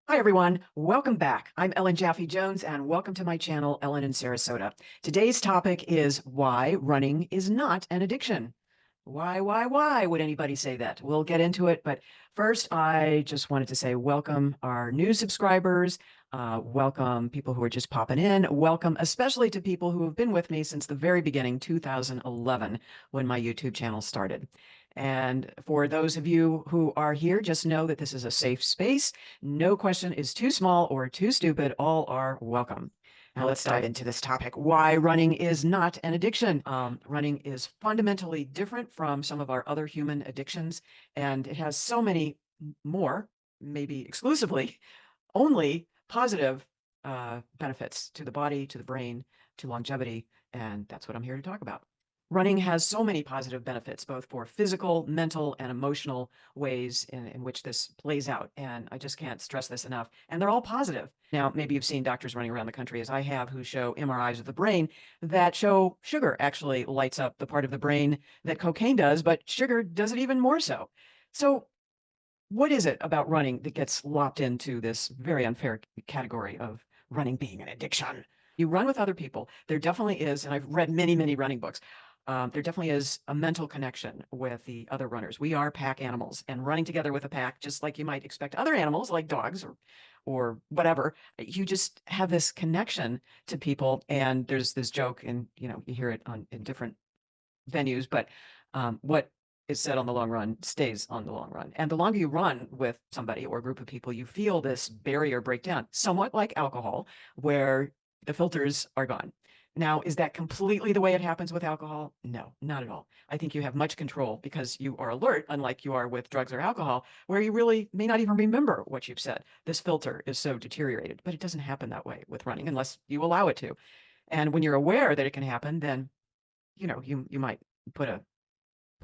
Hi, everyone. Welcome back. I'm Ellen Jaffe Jones, and welcome to my channel, Ellen in Sarasota. Today's topic is why running is not an addiction. Why would anybody say that? We'll get into it. But first, I just wanted to say welcome our new subscribers. Welcome people who are just popping in. Welcome especially to people who have been with me since the very beginning, 2011, when my YouTube channel started. And for those of you who are here, just know that this is a safe space. No question is too small or too stupid. All are welcome. Now let's dive into this topic. Why running is not an addiction. Running is fundamentally different from some of our other human addictions, and it has so many more, maybe exclusively, only positive benefits to the body, to the brain, to longevity, and that's what I'm here to talk about. Running has so many positive benefits, both for physical, mental, and emotional ways in which this plays out. And I just can't stress this enough. And they're all positive. Now, maybe you've seen doctors running around the country, as I have, who show MRIs of the brain that show sugar actually lights up the part of the brain that cocaine does, but sugar does it even more so. So what is it about running that gets lopped into this very unfair category of running being an addiction? You run with other people. There definitely is, and I've read many running books. There definitely is a mental connection with the other runners. We are pack animals, and running together with a pack, just like you might expect other animals like dogs or whatever, you just have this connection to people. And there's this joke, and you hear it in different venues, but what is said on the long run stays on the long run. And the longer you run with somebody or a group of people, you feel this barrier break down, somewhat like alcohol, where the filters are gone. Now, is that completely the way it happens with alcohol? No, not at all. I think you have much control because you are alert, unlike you are with drugs or alcohol, where you really may not even remember what you've said. This filter is so deteriorated, but it doesn't happen that way with running unless you allow it to. And when you're aware that it can happen, then you might put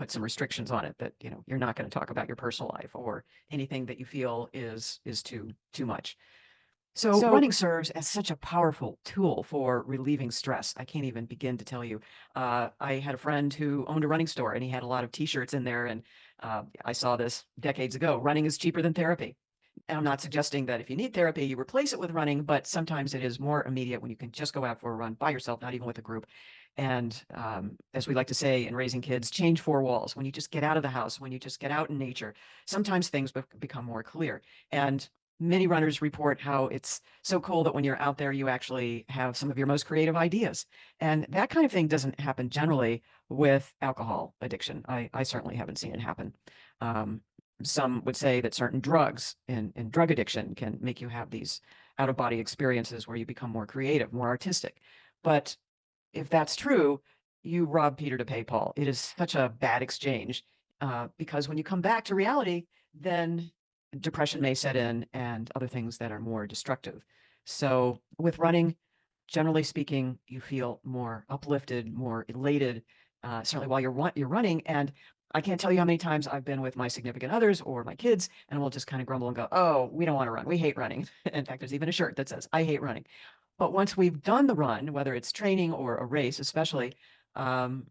some restrictions on it that you're not going to talk about your personal life or anything that you feel is too much. So running serves as such a powerful tool for relieving stress. I can't even begin to tell you. I had a friend who owned a running store, and he had a lot of T-shirts in there. And I saw this decades ago. Running is cheaper than therapy. And I'm not suggesting that if you need therapy, you replace it with running, but sometimes it is more immediate when you can just go out for a run by yourself, not even with a group. And as we like to say in raising kids, change four walls. When you just get out of the house, when you just get out in nature, sometimes things become more clear. And many runners report how it's so cool that when you're out there, you actually have some of your most creative ideas. And that kind of thing doesn't happen generally with alcohol addiction. I certainly haven't seen it happen. Some would say that certain drugs and drug addiction can make you have these out-of-body experiences where you become more creative, more artistic. But if that's true, you rob Peter to pay Paul. It is such a bad exchange because when you come back to reality, then depression may set in and other things that are more destructive. So with running, generally speaking, you feel more uplifted, more elated, certainly while you're running. And I can't tell you how many times I've been with my significant others or my kids, and we'll just kind of grumble and go, "Oh, we don't want to run. We hate running." In fact, there's even a shirt that says, "I hate running." But once we've done the run, whether it's training or a race, especially, um,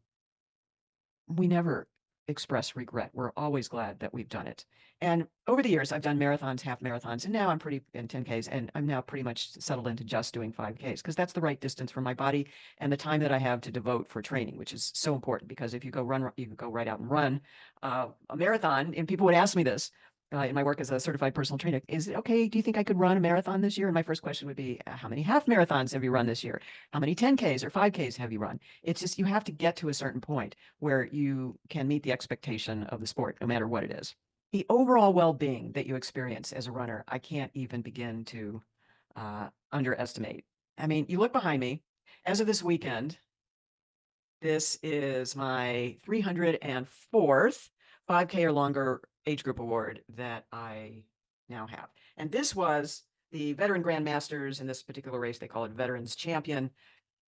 we never express regret. We're always glad that we've done it. And over the years, I've done marathons, half marathons, and now I'm pretty in 10Ks, and I'm now pretty much settled into just doing 5Ks because that's the right distance for my body and the time that I have to devote for training, which is so important because if you go run, you can go right out and run a marathon. And people would ask me this in my work as a certified personal trainer, is it okay? Do you think I could run a marathon this year? And my first question would be, how many half marathons have you run this year? How many 10Ks or 5Ks have you run? It's just, you have to get to a certain point where you can meet the expectation of the sport, no matter what it is. The overall well-being that you experience as a runner, I can't even begin to underestimate. I mean, you look behind me. As of this weekend, this is my 304th 5K or longer age group award that I now have. And this was the veteran grandmasters in this particular race. They call it veterans champion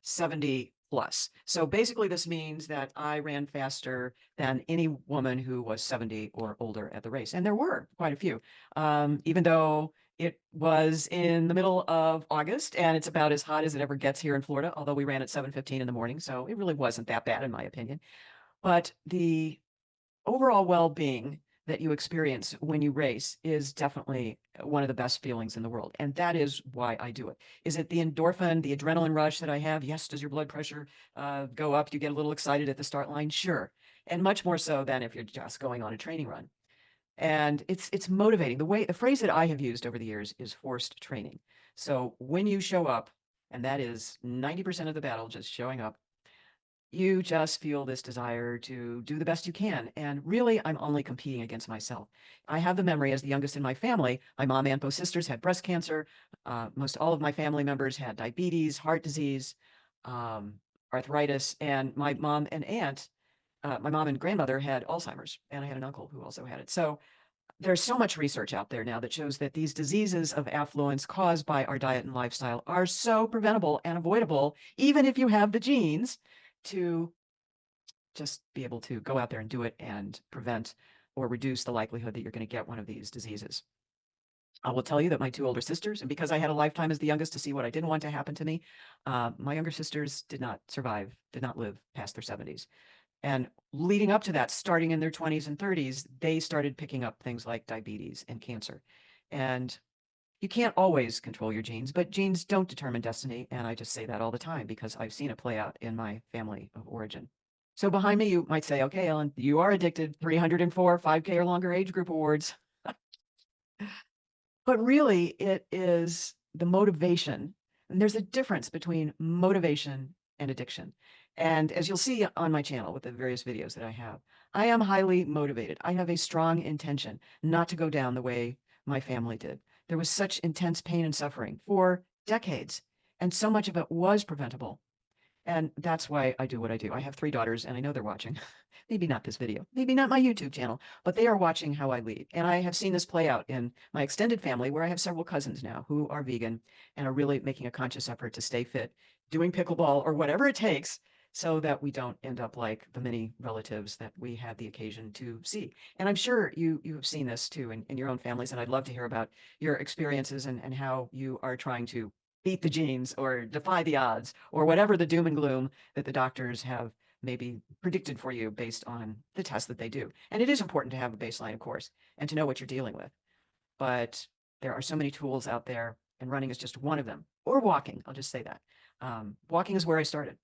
70 plus. So basically this means that I ran faster than any woman who was 70 or older at the race. And there were quite a few, even though it was in the middle of August and it's about as hot as it ever gets here in Florida, although we ran at 7:15 in the morning. So it really wasn't that bad in my opinion. But the overall well-being that you experience when you race is definitely one of the best feelings in the world. And that is why I do it. Is it the endorphin, the adrenaline rush that I have? Yes. Does your blood pressure go up? Do you get a little excited at the start line? Sure. And much more so than if you're just going on a training run. And it's motivating. The phrase that I have used over the years is forced training. So when you show up, and that is 90% of the battle, just showing up, you just feel this desire to do the best you can. And really, I'm only competing against myself. I have the memory as the youngest in my family. My mom and both sisters had breast cancer. Most all of my family members had diabetes, heart disease, arthritis, and my mom and grandmother had Alzheimer's, and I had an uncle who also had it. So there's so much research out there now that shows that these diseases of affluence caused by our diet and lifestyle are so preventable and avoidable, even if you have the genes to just be able to go out there and do it and prevent or reduce the likelihood that you're going to get one of these diseases. I will tell you that my two older sisters, and because I had a lifetime as the youngest to see what I didn't want to happen to me, my younger sisters did not survive, did not live past their 70s. And leading up to that, starting in their 20s and 30s, they started picking up things like diabetes and cancer. And you can't always control your genes, but genes don't determine destiny. And I just say that all the time because I've seen it play out in my family of origin. So behind me, you might say, okay, Ellen, you are addicted, 304 5K or longer age group awards. But really, it is the motivation. And there's a difference between motivation and addiction. And as you'll see on my channel with the various videos that I am highly motivated. I have a strong intention not to go down the way my family did. There was such intense pain and suffering for decades, and so much of it was preventable. And that's why I do what I do. I have 3 daughters, and I know they're watching. Maybe not this video, maybe not my YouTube channel, but they are watching how I lead. And I have seen this play out in my extended family, where I have several cousins now who are vegan and are really making a conscious effort to stay fit, doing pickleball or whatever it takes so that we don't end up like the many relatives that we had the occasion to see. And I'm sure you have seen this too in your own families, and I'd love to hear about your experiences and how you are trying to beat the genes or defy the odds or whatever the doom and gloom that the doctors have maybe predicted for you based on the tests that they do. And it is important to have a baseline, of course, and to know what you're dealing with. But there are so many tools out there, and running is just one of them. Or walking, I'll just say that. Walking is where I started.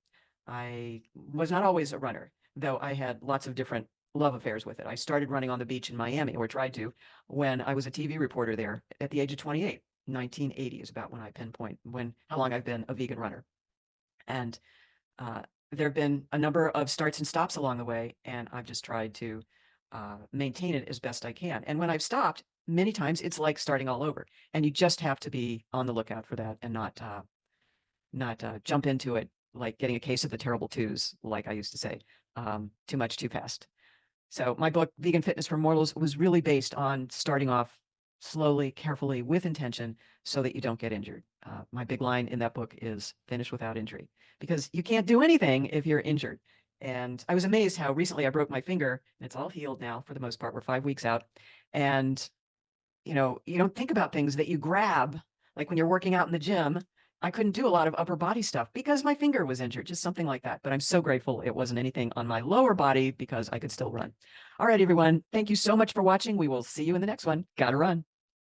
I was not always a runner, though I had lots of different love affairs with it. I started running on the beach in Miami, or tried to, when I was a TV reporter there at the age of 28. 1980 is about when I pinpoint how long I've been a vegan runner. And there have been a number of starts and stops along the way, and I've just tried to maintain it as best I can. And when I've stopped, many times it's like starting all over. And you just have to be on the lookout for that and not jump into it like getting a case of the terrible twos, like I used to say, too much, too fast. So my book, Vegan Fitness for Mortals, was really based on starting off slowly, carefully, with intention, so that you don't get injured. My big line in that book is finish without injury, because you can't do anything if you're injured. And I was amazed how recently I broke my finger, and it's all healed now for the most part. We're 5 weeks out. And, you don't think about things that you grab, like when you're working out in the gym. I couldn't do a lot of upper body stuff because my finger was injured, just something like that. But I'm so grateful it wasn't anything on my lower body because I could still run. All right, everyone. Thank you so much for watching. We will see you in the next one. Gotta run.